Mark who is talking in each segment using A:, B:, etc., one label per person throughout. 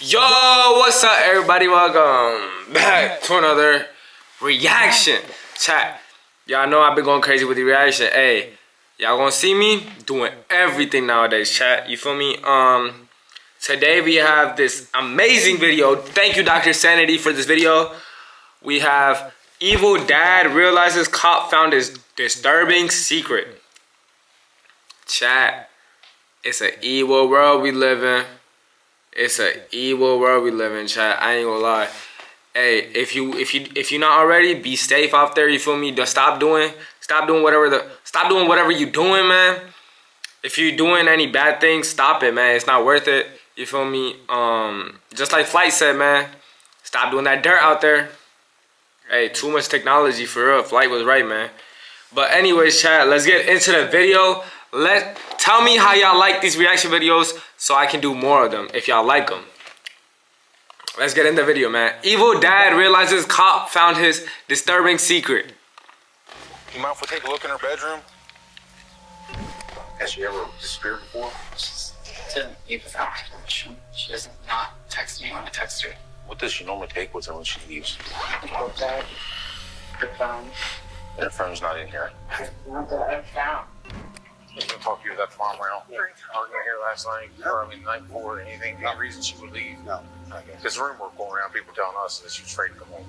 A: Yo, what's up, everybody? Welcome back to another reaction. Chat, y'all know I've been going crazy with the reaction. Hey, y'all gonna see me doing everything nowadays, chat. You feel me? Today we have this amazing video. Thank you, Dr. Sanity, for this video. We have evil dad realizes cop found his disturbing secret. Chat, it's an evil world we live in. It's an evil world we live in, chat. I ain't gonna lie. Hey, if you're not already, be safe out there. You feel me? Stop doing whatever you doing, man. If you're doing any bad things, stop it, man. It's not worth it. You feel me? Just like Flight said, man. Stop doing that dirt out there. Hey, too much technology for real. Flight was right, man. But anyways, chat, let's get into the video. Tell me how y'all like these reaction videos so I can do more of them if y'all like them. Let's get in the video, man. Evil dad realizes cop found his disturbing secret.
B: You mind if we take a look in her bedroom? Has she ever disappeared before?
C: She didn't leave without my permission. She does not text me when I text her.
B: What does she normally take with her when she leaves?
C: Her book bag, her phone.
B: Her phone's not in here.
C: Not that I've found.
B: I was gonna talk to you that farm around. Arguing here last night, or I mean, the night before, anything, any reason she would leave? No. This rumor going around, people telling us that she was afraid to come home.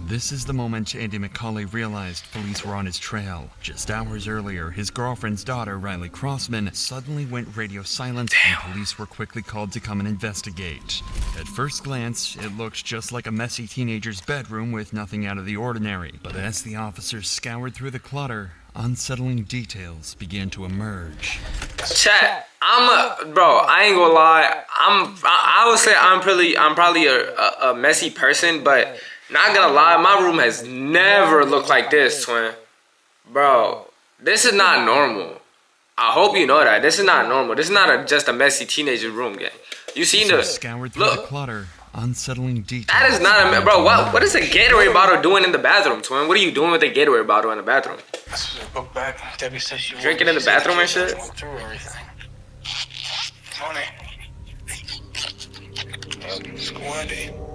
D: This is the moment Andy McCauley realized police were on his trail. Just hours earlier, his girlfriend's daughter, Riley Crossman, suddenly went radio silent. Damn. And police were quickly called to come and investigate. At first glance, it looked just like a messy teenager's bedroom with nothing out of the ordinary. But as the officers scoured through the clutter, unsettling details began to emerge.
A: Chat, bro, I ain't gonna lie. I would say I'm probably a messy person, but not gonna lie, my room has never looked like this, twin. Bro, this is not normal. I hope you know that. This is not normal. This is not just a messy teenager room, gang. You seen the
D: scoured through the clutter, unsettling details.
A: That is not a bro. What is a Gatorade bottle doing in the bathroom, twin? What are you doing with a Gatorade bottle in the bathroom?
C: This is a book bag. Debbie says she
A: drinking in the bathroom and shit.
C: Through everything. On it.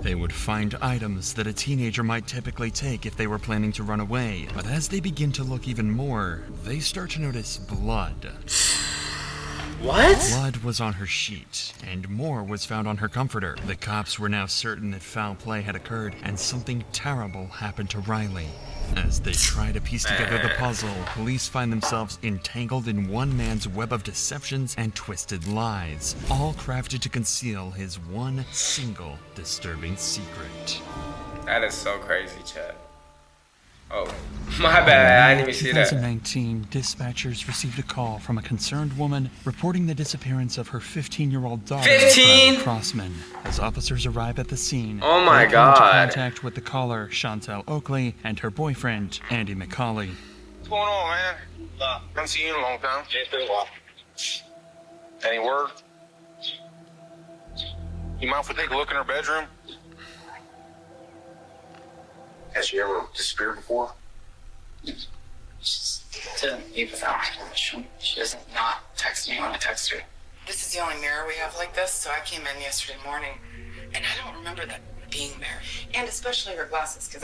D: They would find items that a teenager might typically take if they were planning to run away. But as they begin to look even more, they start to notice blood.
A: What?
D: Blood was on her sheet, and more was found on her comforter. The cops were now certain that foul play had occurred, and something terrible happened to Riley. As they try to piece together the puzzle, police find themselves entangled in one man's web of deceptions and twisted lies, all crafted to conceal his one single disturbing secret.
A: That is so crazy, Chad. Oh, my bad. I didn't even see that.
E: In 2019, dispatchers received a call from a concerned woman reporting the disappearance of her 15-year-old daughter,
A: 15?
E: Crossman. As officers arrive at the scene,
A: oh my
E: they come into
A: God.
E: contact with the caller, Chantel Oakley, and her boyfriend, Andy McCauley.
B: What's going on, man? Haven't seen you in a long time. It's been a while. Any word? You mind if we take a look in her bedroom? Has she ever disappeared before?
C: She didn't leave without my permission. She does not text me when I text her.
F: This is the only mirror we have like this, so I came in yesterday morning, and I don't remember that being there. And especially her glasses, because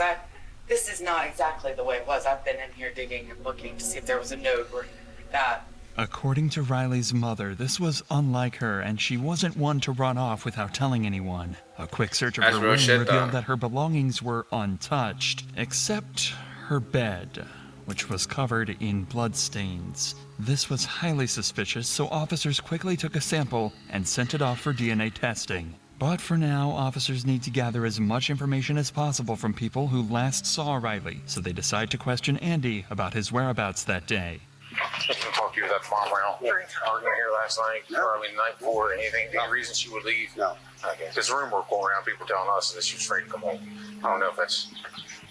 F: this is not exactly the way it was. I've been in here digging and looking to see if there was a note or that.
E: According to Riley's mother, this was unlike her, and she wasn't one to run off without telling anyone. A quick search of her room revealed that her belongings were untouched, except her bed, which was covered in bloodstains. This was highly suspicious, so officers quickly took a sample and sent it off for DNA testing. But for now, officers need to gather as much information as possible from people who last saw Riley, so they decide to question Andy about his whereabouts that day.
B: I was gonna talk to you that farm around. Arguing here last night, or I mean, the night before, anything, any reason she would leave? No. Okay. This rumor going around, people telling us that she was afraid to come home. I don't know if that's,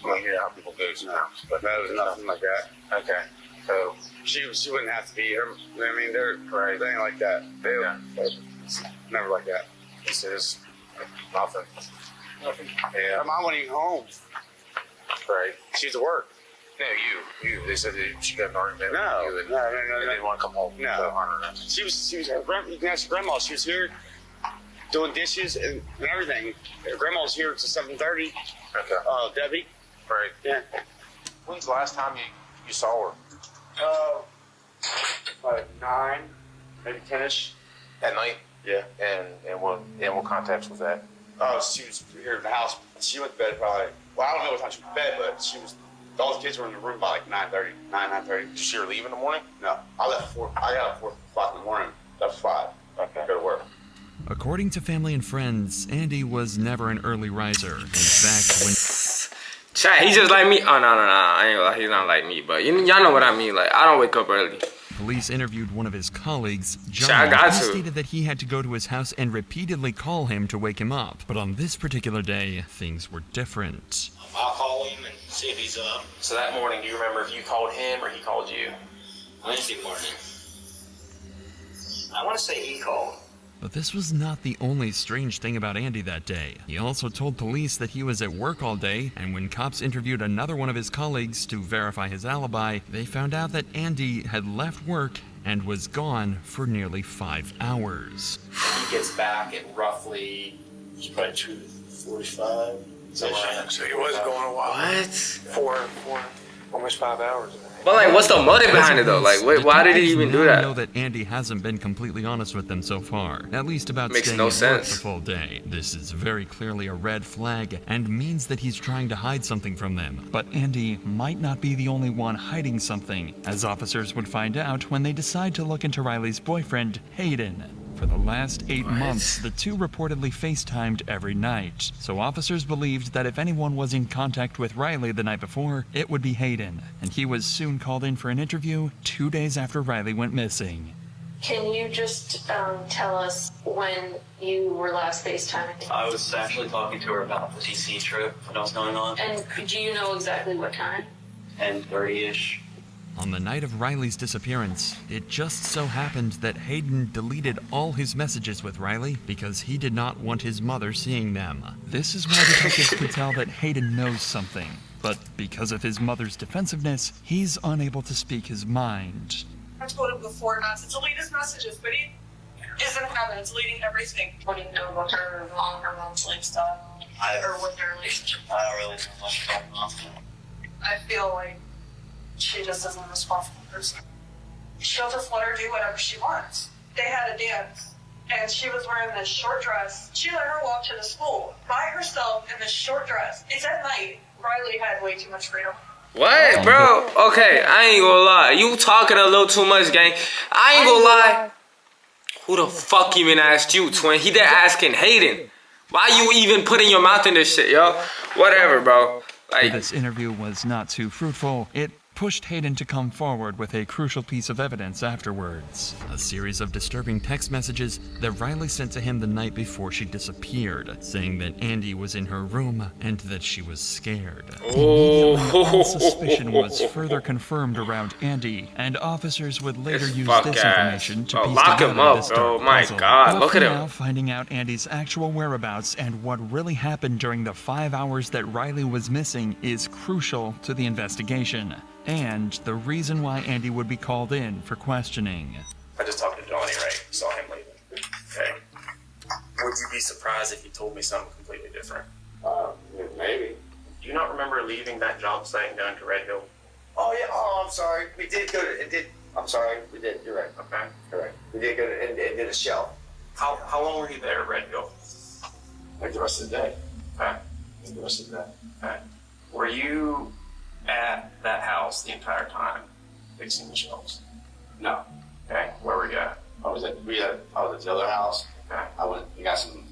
B: I mean, you know how people go sometimes. But that was nothing like that. Okay. So she wouldn't have to be her. I mean, they're right. They ain't like that. It's never like that. This is nothing. Nothing. Yeah. Her mom wasn't even home. Right. She's at work. No, you. They said that she got an argument with you and they didn't want to come home. No. She was her grandma. You can ask her grandma. She was here
G: doing dishes and everything. Grandma was here till 7:30.
B: Okay.
G: Debbie.
B: Right.
G: Yeah.
B: When's the last time you saw her?
G: Like 9, maybe 10ish.
B: At night?
G: Yeah.
B: And what context was that?
G: She was here at the house. She went to bed probably. Well, I don't know what time she went to bed, but she was. All the kids were in the room by like 9:30. 9:30.
B: Did you see her leave in the morning?
G: No, I left 4. I got up 4 o'clock in the morning. Left 5.
B: Okay.
G: Go to work.
D: According to family and friends, Andy was never an early riser. In fact, when
A: Chat, he's just like me. Oh, no. I ain't gonna lie, he's not like me. But y'all know what I mean. Like, I don't wake up early.
D: police interviewed one of his colleagues,
A: Chat,
D: John,
A: I got
D: he
A: to.
D: stated that he had to go to his house and repeatedly call him to wake him up. But on this particular day, things were different.
H: I'll call him and see if he's up.
I: So that morning, do you remember if you called him or he called you?
H: Wednesday morning. I want to say he called.
D: But this was not the only strange thing about Andy that day. He also told police that he was at work all day, and when cops interviewed another one of his colleagues to verify his alibi, they found out that Andy had left work and was gone for nearly 5 hours.
I: He gets back at roughly,
H: It's probably 2:45.
B: So he was going a while.
A: What?
B: Four, almost 5 hours.
A: But like, what's the motive behind it though? Like, why did he even do
D: I know
A: that?
D: that Andy hasn't been completely honest with them so far, at least about
A: Makes
D: staying
A: no
D: at work
A: sense.
D: the full day. This is very clearly a red flag and means that he's trying to hide something from them.
E: But Andy might not be the only one hiding something, as officers would find out when they decide to look into Riley's boyfriend, Hayden. For the last 8 months, the two reportedly FaceTimed every night. So officers believed that if anyone was in contact with Riley the night before, it would be Hayden. And he was soon called in for an interview 2 days after Riley went missing.
J: Can you just tell us when you were last FaceTiming?
H: I was actually talking to her about the DC trip that was going on.
J: And do you know exactly what time?
H: 10:30-ish.
D: On the night of Riley's disappearance, it just so happened that Hayden deleted all his messages with Riley because he did not want his mother seeing them.
E: This is why detectives could tell that Hayden knows something. But because of his mother's defensiveness, he's unable to speak his mind.
K: I told him before not to delete his messages, but he isn't having it, deleting everything.
J: What do you know about her mom's lifestyle? Or what their relationship?
H: I don't really know much about mom.
K: I feel like she just isn't a responsible person. She'll just let her do whatever she wants. They had a dance, and she was wearing this short dress. She let her walk to the school by herself in this short dress. It's at night. Riley had way too much freedom.
A: What, bro? Okay, I ain't gonna lie. You talking a little too much, gang. I ain't gonna lie. Who the fuck even asked you, twin? He there asking Hayden. Why you even putting your mouth in this shit, yo? Whatever, bro. Like,
E: This interview was not too fruitful. It pushed Hayden to come forward with a crucial piece of evidence afterwards.
D: A series of disturbing text messages that Riley sent to him the night before she disappeared, saying that Andy was in her room and that she was scared. Immediately, all suspicion was further confirmed around Andy, and officers would later
A: This
E: use
A: fuck
E: this
A: ass.
E: information to
A: Bro,
E: piece
A: lock
E: together
A: him up,
E: this
A: bro.
E: dark
A: My
E: puzzle.
A: God,
E: But
A: look
E: for
A: at him.
E: now, finding out Andy's actual whereabouts and what really happened during the 5 hours that Riley was missing is crucial to the investigation, and the reason why Andy would be called in for questioning.
I: I just talked to Johnny, right? Saw him leaving. Okay. Would you be surprised if he told me something completely different?
G: Maybe.
I: Do you not remember leaving that job site and going to Red Hill?
G: Oh yeah. Oh, I'm sorry. We did go to. It did. I'm sorry. We did. You're right.
I: Okay.
G: Correct. We did go to and did a show.
I: How long were you there at Red Hill?
G: Like the rest of the day.
I: Okay.
G: Like the rest of the day.
I: Okay. Were you at that house the entire time fixing the shelves?
G: No.
I: Okay. Where were you at?
G: I was at the other house.
I: Okay.
G: I went and got some.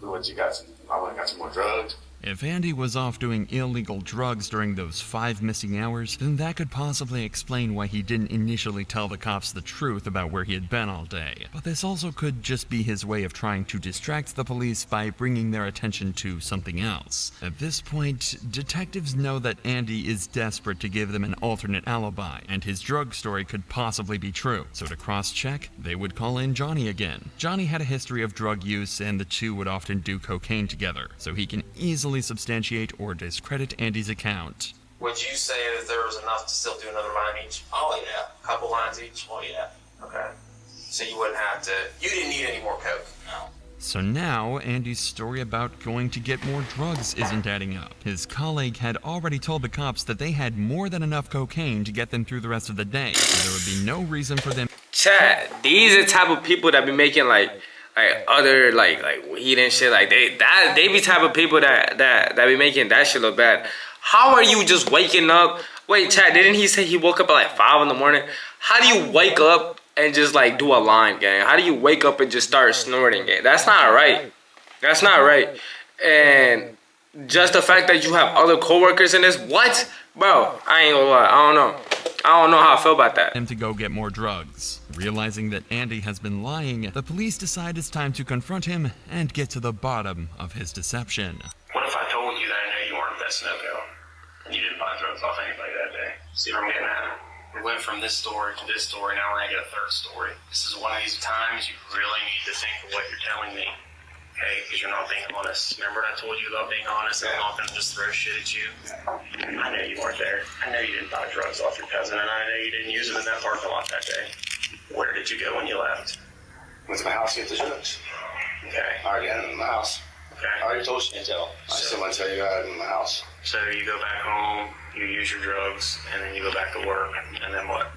G: I went and got some more drugs.
D: If Andy was off doing illegal drugs during those 5 missing hours, then that could possibly explain why he didn't initially tell the cops the truth about where he had been all day. But this also could just be his way of trying to distract the police by bringing their attention to something else. At this point, detectives know that Andy is desperate to give them an alternate alibi, and his drug story could possibly be true. So to cross-check, they would call in Johnny again. Johnny had a history of drug use, and the two would often do cocaine together, so he can easily substantiate or discredit Andy's account.
I: Would you say that there was enough to still do another line each?
H: Oh, yeah.
I: Couple lines each?
H: Oh, yeah.
I: Okay. So you wouldn't have to, you didn't need any more coke?
H: No.
D: So now, Andy's story about going to get more drugs isn't adding up. His colleague had already told the cops that they had more than enough cocaine to get them through the rest of the day, so there would be no reason for them.
A: Chat, these are the type of people that be making like other like weed and shit. Like they be type of people that be making that shit look bad. How are you just waking up? Wait, chat, didn't he say he woke up at like 5 in the morning? How do you wake up and just like do a line, gang? How do you wake up and just start snorting, gang? That's not right. That's not right. And just the fact that you have other coworkers in this, what? Bro, I ain't gonna lie, I don't know how I feel about that.
D: Him to go get more drugs. Realizing that Andy has been lying, the police decide it's time to confront him and get to the bottom of his deception.
I: What if I told you that I knew you weren't that snow-go? And you didn't buy drugs off anybody that day? See what I'm getting at? We went from this story to this story, now we're gonna get a third story. This is one of these times you really need to think of what you're telling me. Okay, because you're not being honest. Remember what I told you about being honest and I'm not gonna just throw shit at you? I know you weren't there. I know you didn't buy drugs off your cousin, and I know you didn't use them in that parking lot that day. Where did you go when you left?
G: Went to my house to get the drugs.
I: Okay.
G: I already had them in my house.
I: Okay.
G: I already told you to tell. I still want to tell you I had them in my house.
I: So you go back home, you use your drugs, and then you go back to work, and then what?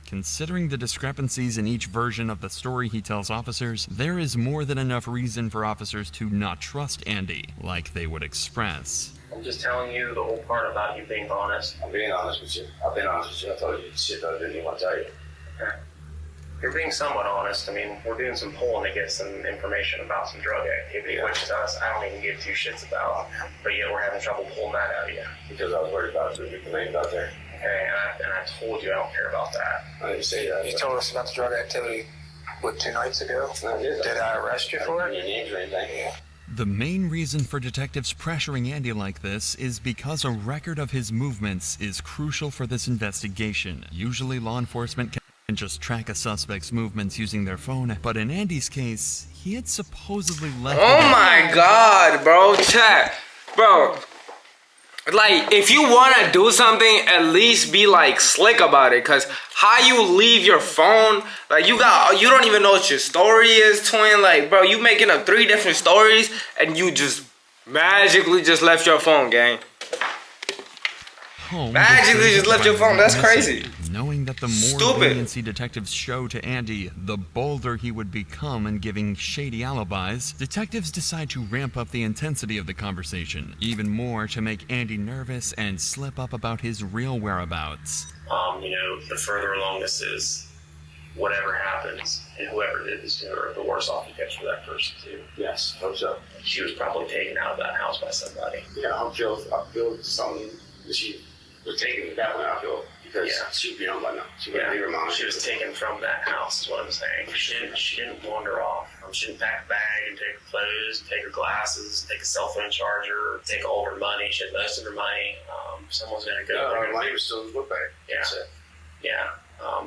D: Considering the discrepancies in each version of the story he tells officers, there is more than enough reason for officers to not trust Andy, like they would express.
I: I'm just telling you the whole part about you being honest.
G: I'm being honest with you. I've been honest with you. I told you shit that I didn't even want to tell you.
I: Okay. You're being somewhat honest. I mean, we're doing some polling to get some information about some drug activity, which is us. I don't even give 2 shits about, but yet we're having trouble pulling that out of you.
G: Because I was worried about the names out there.
I: Okay, and I told you I don't care about that.
G: I didn't say that.
B: You told us about the drug activity, what, 2 nights ago?
G: I did.
B: Did I arrest you for it?
G: Any names or anything? Yeah.
D: The main reason for detectives pressuring Andy like this is because a record of his movements is crucial for this investigation. Usually law enforcement can just track a suspect's movements using their phone, but in Andy's case, he had supposedly left...
A: Oh my god, bro, chat. Bro, like, if you want to do something, at least be like slick about it. Cause how you leave your phone, like you don't even know what your story is, twin. Like, bro, you making up 3 different stories and you just magically just left your phone, gang. Magically just left your phone. That's crazy.
D: Knowing that the more leniency detectives show to Andy, the bolder he would become in giving shady alibis, detectives decide to ramp up the intensity of the conversation, even more to make Andy nervous and slip up about his real whereabouts.
I: You know, the further along this is, whatever happens, and whoever did this to her, the worse off it gets for that person too.
G: Yes, hope so.
I: She was probably taken out of that house by somebody.
G: Yeah, I feel something that she was taken that way, I feel. Because she'd be on by now. She wouldn't be her mom.
I: She was taken from that house, is what I'm saying. She didn't wander off. She didn't pack a bag and take her clothes, take her glasses, take a cell phone charger, take all of her money. She had most of her money. Someone's going to go.
G: Her money was still in the book bag.
I: Yeah.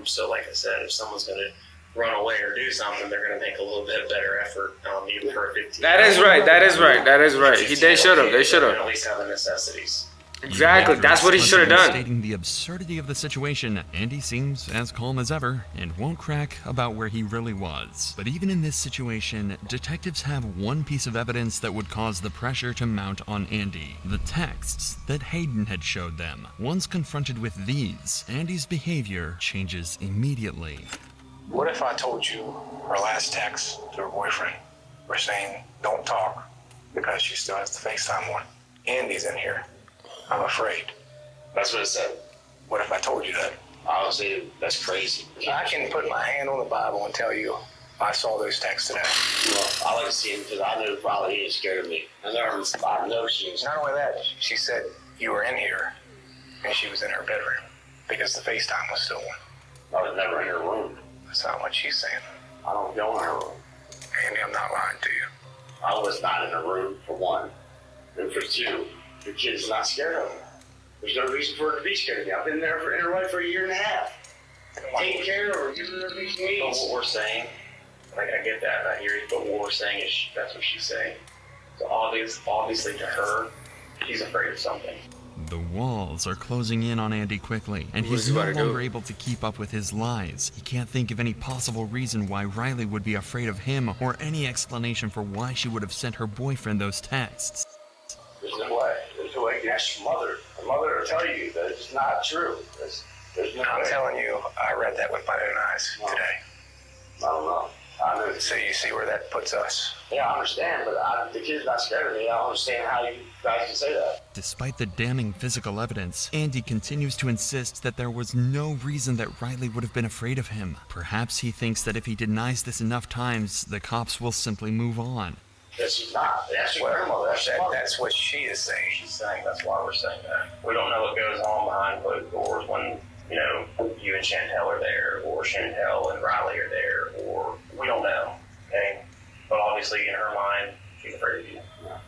I: So like I said, if someone's going to run away or do something, they're going to make a little bit better effort even for a 15.
A: That is right. They should have.
I: At least have the necessities.
A: Exactly, that's what he should have done.
D: Stating the absurdity of the situation, Andy seems as calm as ever and won't crack about where he really was. But even in this situation, detectives have one piece of evidence that would cause the pressure to mount on Andy: the texts that Hayden had showed them. Once confronted with these, Andy's behavior changes immediately.
B: What if I told you her last text to her boyfriend were saying, don't talk, because she still has the FaceTime one? Andy's in here. I'm afraid.
G: That's what it said.
B: What if I told you that?
G: Honestly, that's crazy.
B: I can put my hand on the Bible and tell you I saw those texts today.
G: Well, I like to see him because I know probably he is scared of me. I know she is.
B: Not only that, she said you were in here and she was in her bedroom because the FaceTime was still on.
G: I was never in her room.
B: That's not what she's saying.
G: I don't go in her room.
B: Andy, I'm not lying to you.
G: I was not in her room, for one. And for 2, the kid's not scared of her. There's no reason for her to be scared of me. I've been there in her life for 1.5 years. Taking care of her, giving her everything she needs.
I: But what we're saying, like I get that, I hear you, but what we're saying is that's what she's saying. So obviously to her, she's afraid of something.
D: The walls are closing in on Andy quickly, and he's no longer able to keep up with his lies. He can't think of any possible reason why Riley would be afraid of him or any explanation for why she would have sent her boyfriend those texts.
G: There's no way. There's no way. You can ask your mother. Her mother will tell you that it's not true. There's no way.
B: I'm telling you, I read that with my own eyes today.
G: I don't know.
B: So you see where that puts us.
G: Yeah, I understand, but the kid's not scared of me. I don't understand how you guys can say that.
D: Despite the damning physical evidence, Andy continues to insist that there was no reason that Riley would have been afraid of him. Perhaps he thinks that if he denies this enough times, the cops will simply move on.
G: That she's not. That's your grandmother.
B: That's what she is saying.
I: She's saying that's why we're saying that. We don't know what goes on behind closed doors when, you know, you and Chantel are there, or Chantel and Riley are there, or we don't know. Okay? But obviously, in her mind, she's afraid of you.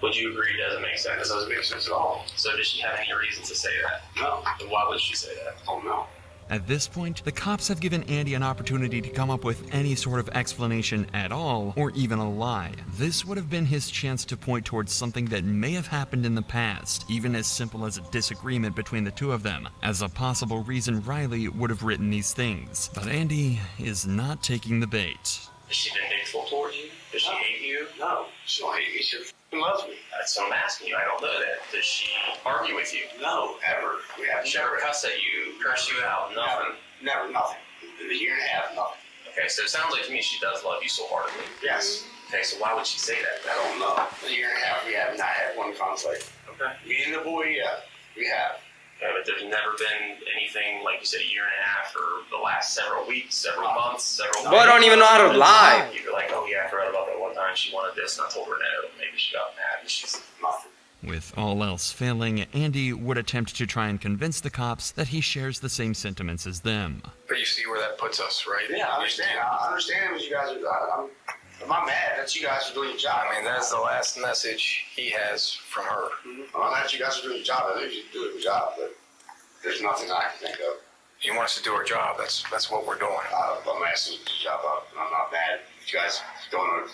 I: Would you agree it doesn't make sense?
G: That doesn't make sense at all.
I: So does she have any reason to say that?
G: No.
I: Then why would she say that?
G: Oh, no.
D: At this point, the cops have given Andy an opportunity to come up with any sort of explanation at all, or even a lie. This would have been his chance to point towards something that may have happened in the past, even as simple as a disagreement between the two of them, as a possible reason Riley would have written these things. But Andy is not taking the bait.
I: Is she vindictful towards you? Does she hate you?
G: No. She don't hate me. She loves me.
I: That's what I'm asking you. I don't know that. Does she argue with you?
G: No, ever. We have
I: Never cuss at you, curse you out, nothing?
G: Never, nothing. In a year and a half, nothing.
I: Okay, so it sounds like to me she does love you so wholeheartedly.
G: Yes.
I: Okay, so why would she say that?
G: I don't know. In a year and a half, we have not had one conflict.
I: Okay.
G: Me and the boy, yeah, we have.
I: Okay, but there's never been anything, like you said, a year and a half or the last several weeks, several months, several
A: Boy, I don't even know how to lie.
I: You're like, oh yeah, I forgot about that one time she wanted this and I told her no. Maybe she got mad and she's
G: nothing.
D: With all else failing, Andy would attempt to try and convince the cops that he shares the same sentiments as them.
B: But you see where that puts us, right?
G: Yeah, I understand. I understand what you guys are. I'm not mad that you guys are doing your job.
B: I mean, that's the last message he has from her.
G: I'm not mad that you guys are doing your job. I know you're doing your job, but there's nothing I can think of.
B: You want us to do our job. That's what we're doing.
G: I'm asking you to do your job. I'm not mad. You guys don't know.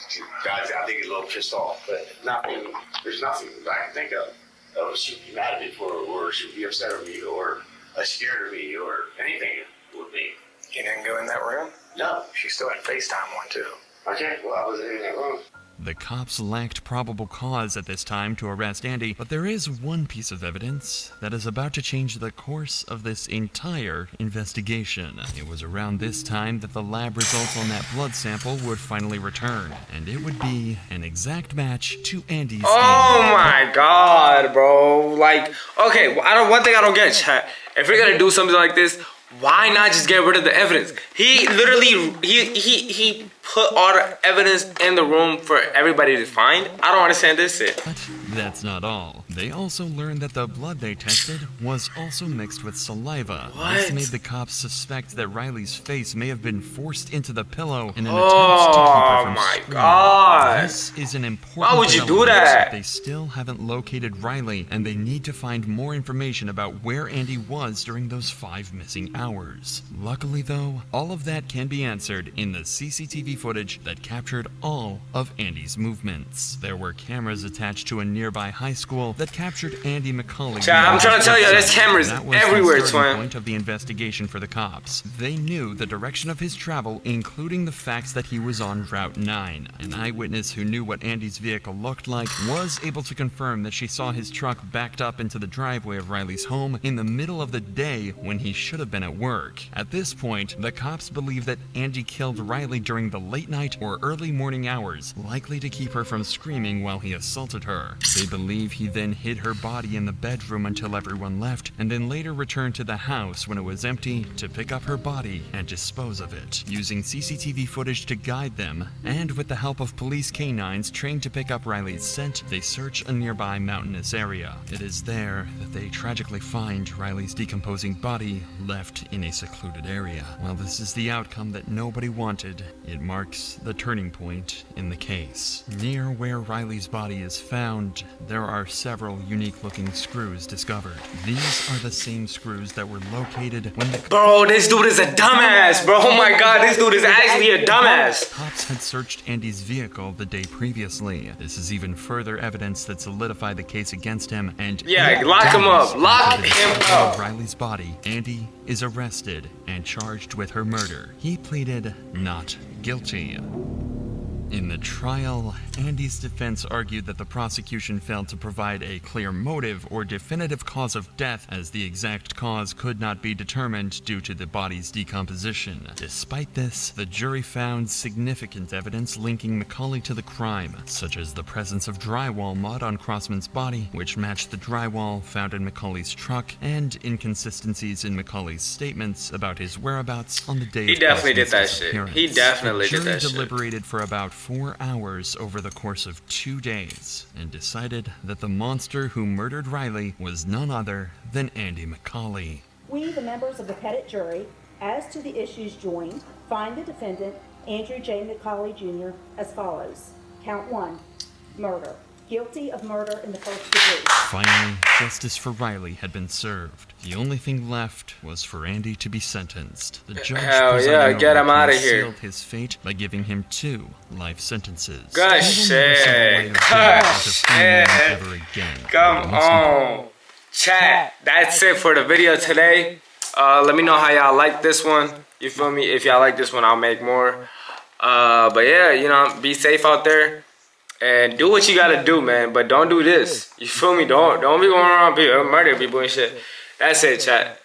G: Guys, I think he's a little pissed off, but nothing. There's nothing that I can think of. She would be mad at me for, or she would be upset at me, or scared of me, or anything would be.
B: You didn't go in that room?
G: No.
B: She still had FaceTime one too.
G: Okay, well, I wasn't in that room.
D: The cops lacked probable cause at this time to arrest Andy, but there is one piece of evidence that is about to change the course of this entire investigation. It was around this time that the lab results on that blood sample would finally return, and it would be an exact match to Andy's.
A: Oh my God, bro! Like, okay, one thing I don't get, chat. If you're gonna do something like this, why not just get rid of the evidence? He literally he put all the evidence in the room for everybody to find. I don't understand this shit.
D: But that's not all. They also learned that the blood they tested was also mixed with saliva.
A: What?
D: This made the cops suspect that Riley's face may have been forced into the pillow in an attempt to keep her from
A: my
D: screaming.
A: God.
D: This is an important
A: Why would you do
D: development.
A: that?
D: They still haven't located Riley, and they need to find more information about where Andy was during those 5 missing hours. Luckily though, all of that can be answered in the CCTV footage that captured all of Andy's movements. There were cameras attached to a nearby high school that captured Andy McCauley.
A: I'm trying to tell you, there's cameras everywhere,
D: That was the starting
A: twin.
D: point of the investigation for the cops. They knew the direction of his travel, including the facts that he was on Route 9. An eyewitness who knew what Andy's vehicle looked like was able to confirm that she saw his truck backed up into the driveway of Riley's home in the middle of the day when he should have been at work. At this point, the cops believe that Andy killed Riley during the late night or early morning hours, likely to keep her from screaming while he assaulted her. They believe he then hid her body in the bedroom until everyone left, and then later returned to the house when it was empty to pick up her body and dispose of it. Using CCTV footage to guide them, and with the help of police canines trained to pick up Riley's scent, they search a nearby mountainous area. It is there that they tragically find Riley's decomposing body left in a secluded area. While this is the outcome that nobody wanted, it marks the turning point in the case. Near where Riley's body is found, there are several unique-looking screws discovered. These are the same screws that were located when the
A: Bro, this dude is a dumbass, bro. Oh my God, this dude is actually a dumbass.
D: cops had searched Andy's vehicle the day previously. This is even further evidence that solidified the case against him, and
A: yeah, lock him up. Lock him up.
D: Riley's body, Andy is arrested and charged with her murder. He pleaded not guilty. In the trial, Andy's defense argued that the prosecution failed to provide a clear motive or definitive cause of death, as the exact cause could not be determined due to the body's decomposition. Despite this, the jury found significant evidence linking McCauley to the crime, such as the presence of drywall mud on Crossman's body, which matched the drywall found in McCauley's truck, and inconsistencies in McCauley's statements about his whereabouts on the day
A: he
D: of
A: definitely did that
D: Crossman's
A: shit.
D: appearance.
A: He definitely
D: The
A: did that
D: jury
A: shit.
D: deliberated for about 4 hours over the course of 2 days and decided that the monster who murdered Riley was none other than Andy McCauley.
L: We, the members of the Pettit jury, as to the issues joined, find the defendant, Andrew J. McCauley Jr., as follows. Count 1, murder. Guilty of murder in the first degree.
D: Finally, justice for Riley had been served. The only thing left was for Andy to be sentenced. The judge
A: get him out of here.
D: Sealed his fate by giving him 2 life sentences.
A: Good shit. Good shit. Come on. Chat, that's it for the video today. Let me know how y'all like this one. You feel me? If y'all like this one, I'll make more. But yeah, you know, be safe out there. And do what you gotta do, man. But don't do this. You feel me? Don't be going around people, murder people and shit. That's it, chat.